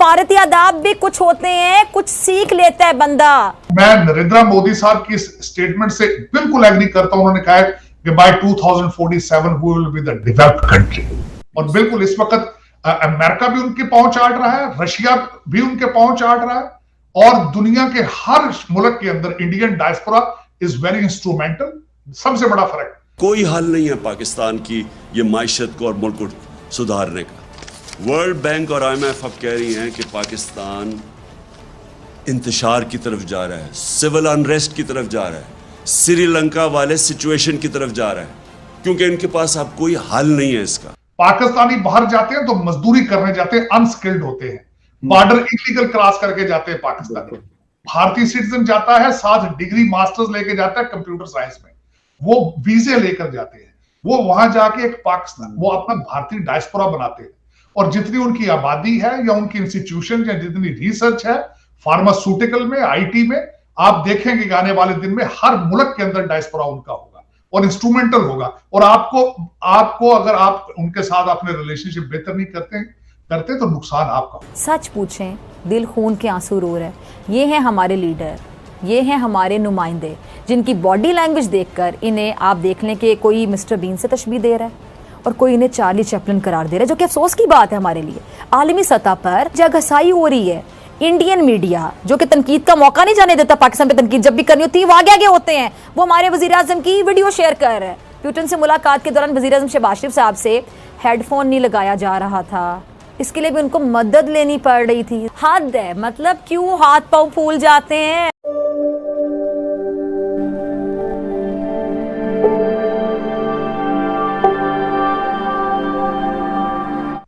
सफारती आदाब भी कुछ होते हैं, कुछ सीख लेता है बंदा। मैं नरेंद्र मोदी साहब की स्टेटमेंट से बिल्कुल एग्री करता हूं। उन्होंने कहा है कि by 2047 we will be the developed country. और बिल्कुल इस वक्त अमेरिका भी उनकी पहुंच आट रहा है, रशिया भी उनके पहुंच आट रहा है, और दुनिया के हर मुल्क के अंदर Indian diaspora is very instrumental. सबसे बड़ा फर्क, कोई हल नहीं है पाकिस्तान की ये माइशत को और मुल्क को सुधारने का। वर्ल्ड बैंक और IMF अब कह रही हैं कि पाकिस्तान इंतशार की तरफ जा रहा है, सिविल अनरेस्ट की तरफ जा रहा है, श्रीलंका वाले सिचुएशन की तरफ जा रहा है, क्योंकि इनके पास अब कोई हल नहीं है इसका। पाकिस्तानी बाहर जाते हैं तो मजदूरी करने जाते हैं, अनस्किल्ड होते हैं, बॉर्डर इलीगल क्रॉस करके जाते हैं पाकिस्तानी। भारतीय सिटीजन जाता है, 7 डिग्री मास्टर्स लेके जाता है कंप्यूटर साइंस में, वो वीजे लेकर जाते हैं, वो वहां जाके एक पाकिस्तान, वो अपना भारतीय डायस्पोरा बनाते हैं। और जितनी उनकी आबादी है या उनकी इंस्टीट्यूशन या जितनी रिसर्च है फार्मास्यूटिकल में, IT में, आप देखेंगे कि आने वाले दिन में हर मुल्क के अंदर डायस्पोरा उनका होगा और इंस्ट्रूमेंटल होगा। और आपको अगर आप उनके साथ अपने रिलेशनशिप बेहतर नहीं करते तो नुकसान आपका। सच पूछें, दिल खून के आंसू रो रहे हैं। ये हैं हमारे लीडर, ये हैं हमारे नुमाइंदे, जिनकी बॉडी लैंग्वेज देखकर इन्हें आप देख लें कि कोई मिस्टर बीन से तशबीह दे रहा है और कोई इन्हें चार्ली चैपलिन करार दे रहा है, जो कि अफसोस की बात है हमारे लिए। आलमी सतह पर जगहसाई हो रही है। इंडियन मीडिया जो कि तनकीद का मौका नहीं जाने देता, पाकिस्तान पे तनकीद जब भी करनी होती है वो आगे होते हैं। वो हमारे वजीर आजम की वीडियो शेयर कर रहे हैं। प्यूटन से मुलाकात के दौरान वजीर आजम शहबाज शरीफ साहब से हेडफोन नहीं लगाया जा रहा था, इसके लिए भी उनको मदद लेनी पड़ रही थी। हद है, मतलब क्यों हाथ पांव फूल जाते हैं।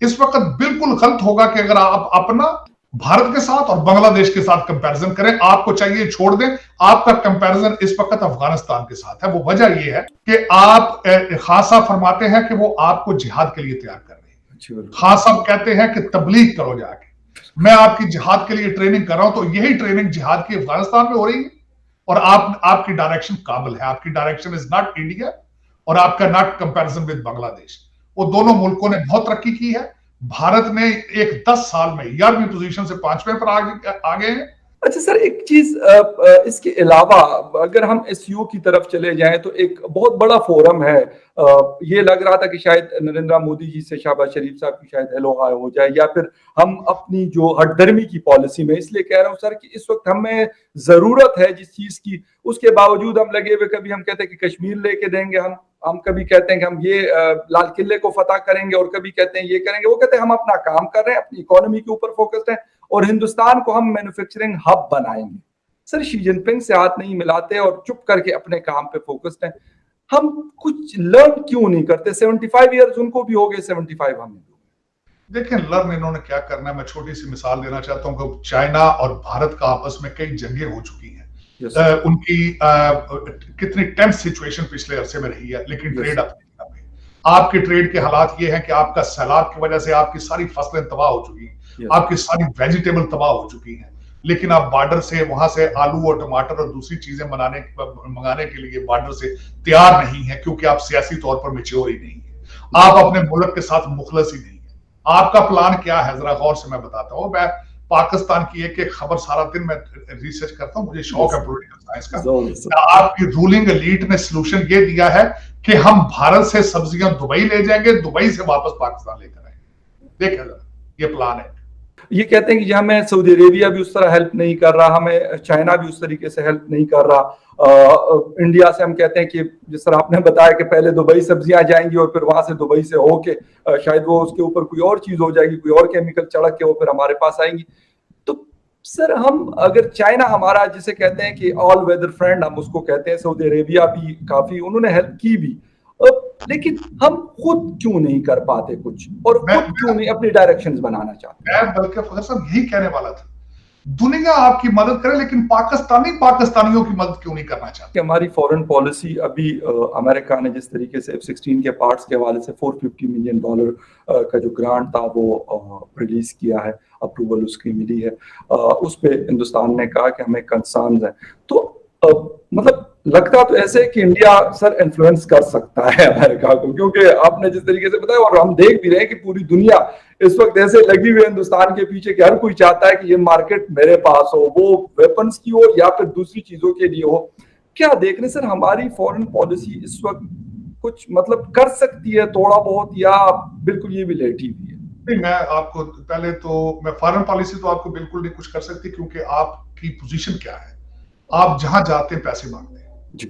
इस वक्त बिल्कुल गलत होगा कि अगर आप अपना भारत के साथ और बांग्लादेश के साथ कंपैरिजन करें। आपको चाहिए छोड़ दें, आपका कंपैरिजन इस वक्त अफगानिस्तान के साथ है। वो वजह यह है कि आप खासा फरमाते हैं कि वो आपको जिहाद के लिए तैयार कर रहे हैं, खान साहब कहते हैं कि तबलीग करो जाके, मैं आपकी जिहाद के लिए ट्रेनिंग कर रहा हूं। तो यही ट्रेनिंग जिहाद की अफगानिस्तान में हो रही है और आपकी डायरेक्शन काबुल है, आपकी डायरेक्शन इज नॉट इंडिया और आपका नॉट कंपैरिजन विद बांग्लादेश। वो दोनों मुल्कों ने बहुत तरक्की की है। भारत ने एक 10 साल में 11वीं पोजीशन से 5वें पर आगे हैं। अच्छा सर, एक चीज इसके अलावा अगर हम SCO की तरफ चले जाएं तो एक बहुत बड़ा फोरम है। ये लग रहा था कि शायद नरेंद्र मोदी जी से शहबाज शरीफ साहब की शायद हेलो हाय हो जाए, या फिर हम अपनी जो हटधर्मी की पॉलिसी में, इसलिए कह रहा हूं सर कि इस वक्त हमें जरूरत है जिस चीज की, उसके बावजूद हम लगे हुए, कभी हम कहते हैं कि कश्मीर लेके देंगे, हम कभी कहते हैं कि हम ये लाल किले को फतह करेंगे, और कभी कहते हैं ये करेंगे, वो कहते हैं हम अपना काम कर रहे हैं, अपनी इकोनॉमी के ऊपर फोकस्ड हैं और हिंदुस्तान को हम मैन्युफैक्चरिंग हब बनाएंगे। सर शी जिनपिंग से हाथ नहीं मिलाते और चुप करके अपने काम पे फोकस्ड हैं। हम कुछ लर्न क्यों नहीं करते? 75 ईयर्स उनको भी हो गए, 75 हमें। देखिए, लर्न इन्होंने क्या करना है, मैं छोटी सी मिसाल देना चाहता हूं कि चाइना और भारत का आपस में कई जंगें हो चुकी हैं। उनकी कितनी टेंस सिचुएशन पिछले अरसे में रही है, लेकिन ट्रेड आपके ट्रेड के हालात ये हैं कि आपका सैलाब की वजह से आपकी सारी फसलें तबाह हो चुकी हैं, आपकी सारी वेजिटेबल तबाह हो चुकी हैं, लेकिन आप बॉर्डर से वहां से आलू और टमाटर और दूसरी चीजें मंगाने के लिए बॉर्डर से तैयार नहीं है, क्योंकि आप सियासी तौर पर मैच्योर ही नहीं है, आप अपने मुल्क के साथ मुखलस ही नहीं है। आपका प्लान क्या है, जरा गौर से मैं बताता हूँ। मैं पाकिस्तान की एक खबर सारा दिन मैं रिसर्च करता हूँ, मुझे शौक है पॉलिटिकल साइंस का। आपकी रूलिंग एलीट ने सलूशन ये दिया है कि हम भारत से सब्जियां दुबई ले जाएंगे, दुबई से वापस पाकिस्तान लेकर आएंगे। देखिए, ये प्लान है। ये कहते हैं कि हमें सऊदी अरेबिया भी उस तरह हेल्प नहीं कर रहा, हमें चाइना भी उस तरीके से हेल्प नहीं कर रहा। इंडिया से हम कहते हैं कि जिस तरह आपने बताया कि पहले दुबई सब्जियां जाएंगी और फिर वहां से दुबई से होके शायद वो उसके ऊपर कोई और चीज हो जाएगी, कोई और केमिकल चढ़क के वो फिर हमारे पास आएंगी। तो सर, हम अगर चाइना हमारा जिसे कहते हैं कि ऑल वेदर फ्रेंड हम उसको कहते हैं, सऊदी अरेबिया भी काफी उन्होंने हेल्प की भी, लेकिन हम खुद क्यों नहीं कर पाते कुछ, और खुद क्यों नहीं अपनी डायरेक्शंस बनाना चाहते? मैं बल्कि फखर साहब यही कहने वाला था, दुनिया आपकी मदद करे लेकिन पाकिस्तानियों की मदद क्यों नहीं करना चाहते? हमारी फॉरेन पॉलिसी अभी अमेरिका ने जिस तरीके से F-16 के पार्ट्स के हवाले से $450 मिलियन का जो ग्रांट था वो रिलीज किया है, अप्रूवल उसकी मिली है, उस पे हिंदुस्तान ने कहा कि हमें कंसर्न्स है। तो मतलब लगता तो ऐसे कि इंडिया सर इन्फ्लुएंस कर सकता है अमेरिका को, क्योंकि आपने जिस तरीके से बताया और हम देख भी रहे हैं कि पूरी दुनिया इस वक्त ऐसे लगी हुई है हिंदुस्तान के पीछे कि हर कोई चाहता है कि ये मार्केट मेरे पास हो, वो वेपन्स की हो या फिर दूसरी चीजों के लिए हो। क्या देख रहे सर हमारी फॉरेन पॉलिसी इस वक्त कुछ मतलब कर सकती है थोड़ा बहुत, या बिल्कुल ये भी लेटी हुई है? नहीं, मैं आपको पहले तो मैं फॉरेन पॉलिसी तो आपको बिल्कुल नहीं कुछ कर सकती, क्योंकि आपकी पोजीशन क्या है। आप जहां जाते हैं पैसे मांगते हैं जी।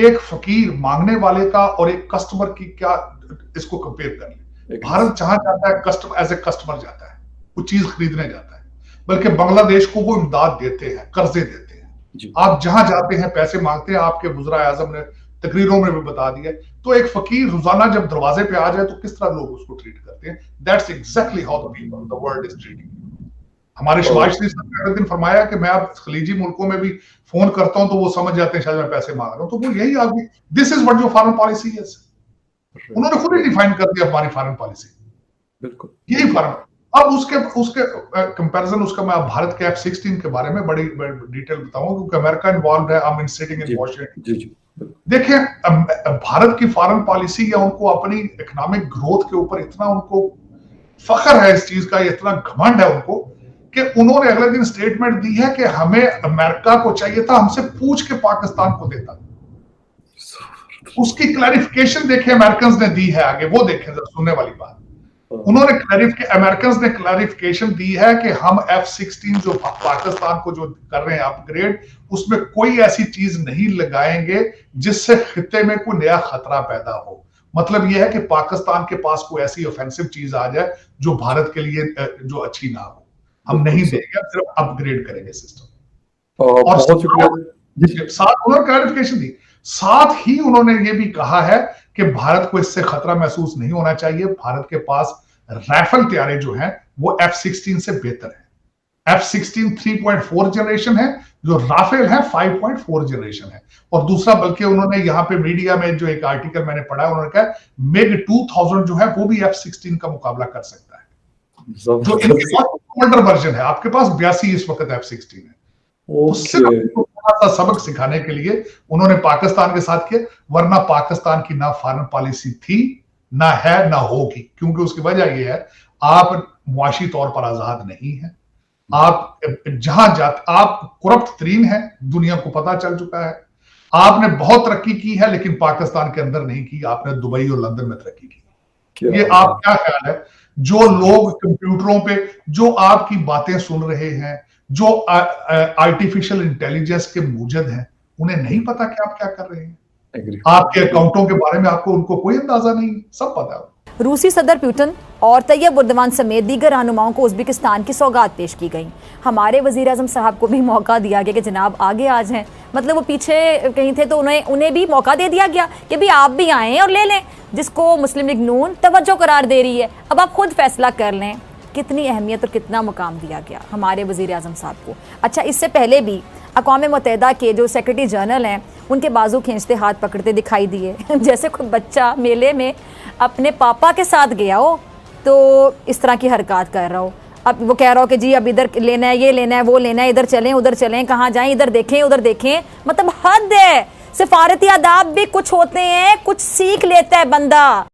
एक फकीर मांगने वाले का और एक कस्टमर की क्या इसको कंपेयर कर ले। भारत जहां जाता है कस्टमर एज ए कस्टमर जाता है, वो चीज खरीदने जाता है, बल्कि बांग्लादेश को वो इमदाद देते हैं, कर्जे देते हैं। आप जहां जाते हैं पैसे मांगते हैं। आपके वज़ीर आज़म ने तकरीरों में भी बता दिया। तो एक फकीर रोजाना जब दरवाजे पे आ जाए तो किस तरह लोग उसको ट्रीट करते हैं। That's exactly how the people the world is treating. हमारे शहबाज शरीफ साहब ने एक दिन फरमाया कि मैं अब खलीजी मुल्कों में भी फोन करता हूं तो वो समझ जाते हैं शायद मैं पैसे मांग रहा हूं। तो वो यही आगे this is what your foreign policy is. उन्होंने खुद ही डिफाइन कर दिया हमारी फॉरेन पॉलिसी, बिल्कुल यही फॉरेन। अब उसके कंपैरिजन उसका मैं भारत के F-16 के बारे में बड़ी डिटेल बताऊंगा, क्योंकि अमेरिका इन्वॉल्व है। I am sitting in Washington. देखिए भारत की फॉरेन पॉलिसी या उनको अपनी इकोनॉमिक ग्रोथ के ऊपर इतना उनको फख्र है, इस चीज का इतना घमंड है उनको कि उन्होंने अगले दिन स्टेटमेंट दी है कि हमें अमेरिका को चाहिए था, हमसे पूछ के पाकिस्तान को देता। उसकी क्लैरिफिकेशन देखिए अमेरिकन ने दी है आगे, वो देखें सुनने वाली बात। उन्होंने अमेरिकन ने क्लैरिफिकेशन दी है कि हम F-16 जो पाकिस्तान को जो कर रहे हैं अपग्रेड, उसमें कोई ऐसी चीज नहीं लगाएंगे जिससे खित्ते में कोई नया खतरा पैदा हो। मतलब यह है कि पाकिस्तान के पास कोई ऐसी ऑफेंसिव चीज आ जाए जो भारत के लिए जो अच्छी ना हो, हम नहीं देंगे, सिर्फ अपग्रेड करेंगे सिस्टम। और साथ उन्होंने क्लैरिफिकेशन दी। साथ ही उन्होंने ये भी कहा है कि भारत को इससे खतरा महसूस नहीं होना चाहिए। भारत के पास राइफल तैयारे जो हैं वो F-16 से बेहतर है। F-16 3.4 जनरेशन है, जो राफेल है 5.4 जनरेशन है। और दूसरा बल्कि उन्होंने यहाँ पे मीडिया में जो एक आर्टिकल मैंने पढ़ा, उन्होंने कहा MiG 2000 जो है वो भी F-16 का मुकाबला कर सकता है, जो ओल्डर वर्जन है। आपके पास 82 इस वक्त F-16 है। थोड़ा सा सबक सिखाने के लिए उन्होंने पाकिस्तान के साथ किया, वरना पाकिस्तान की ना फॉरेन पॉलिसी थी, ना है, ना होगी। क्योंकि उसकी वजह यह है आप मुआशी तौर पर आजाद नहीं है। आप जहां जाते आप करप्ट तरीन है, दुनिया को पता चल चुका है। आपने बहुत तरक्की की है लेकिन पाकिस्तान के अंदर नहीं की, आपने दुबई और लंदन में तरक्की की। ये आप क्या ख्याल है, जो लोग कंप्यूटरों पे जो आपकी बातें सुन रहे हैं, जो आर्टिफिशियल इंटेलिजेंस के मूजद हैं, उन्हें नहीं पता कि आप क्या कर रहे हैं? आपके अकाउंटों के बारे में उनको कोई अंदाजा नहीं, सब पता है। रूसी सदर पुतिन और तैयब उर्दवान समेत दीगर रहनुमाओं को उज़्बेकिस्तान की सौगात पेश की गई। हमारे वज़ीर आज़म साहब को भी मौका दिया गया कि जनाब आगे आ जाएं। मतलब वो पीछे कहीं थे तो उन्हें भी मौका दे दिया गया कि भी आप भी आएँ और ले लें, जिसको मुस्लिम लीग नून तवज्जो करार दे रही है। अब आप खुद फैसला कर लें। कितनी अहमियत और कितना मुकाम दिया गया हमारे वज़ीर आज़म साहब को। अच्छा, इससे पहले भी अक़वाम मुत्तहिदा के जो सेक्रेटरी जनरल हैं उनके बाजू खींचते हाथ पकड़ते दिखाई दिए जैसे कोई बच्चा मेले में अपने पापा के साथ गया हो तो इस तरह की हरकत कर रहा हो। अब वो कह रहा हो कि जी अब इधर लेना है, ये लेना है, वो लेना है, इधर चलें उधर चलें, कहाँ जाएं, इधर देखें उधर देखें। मतलब हद है। सिफारती आदाब भी कुछ होते हैं, कुछ सीख लेता है बंदा।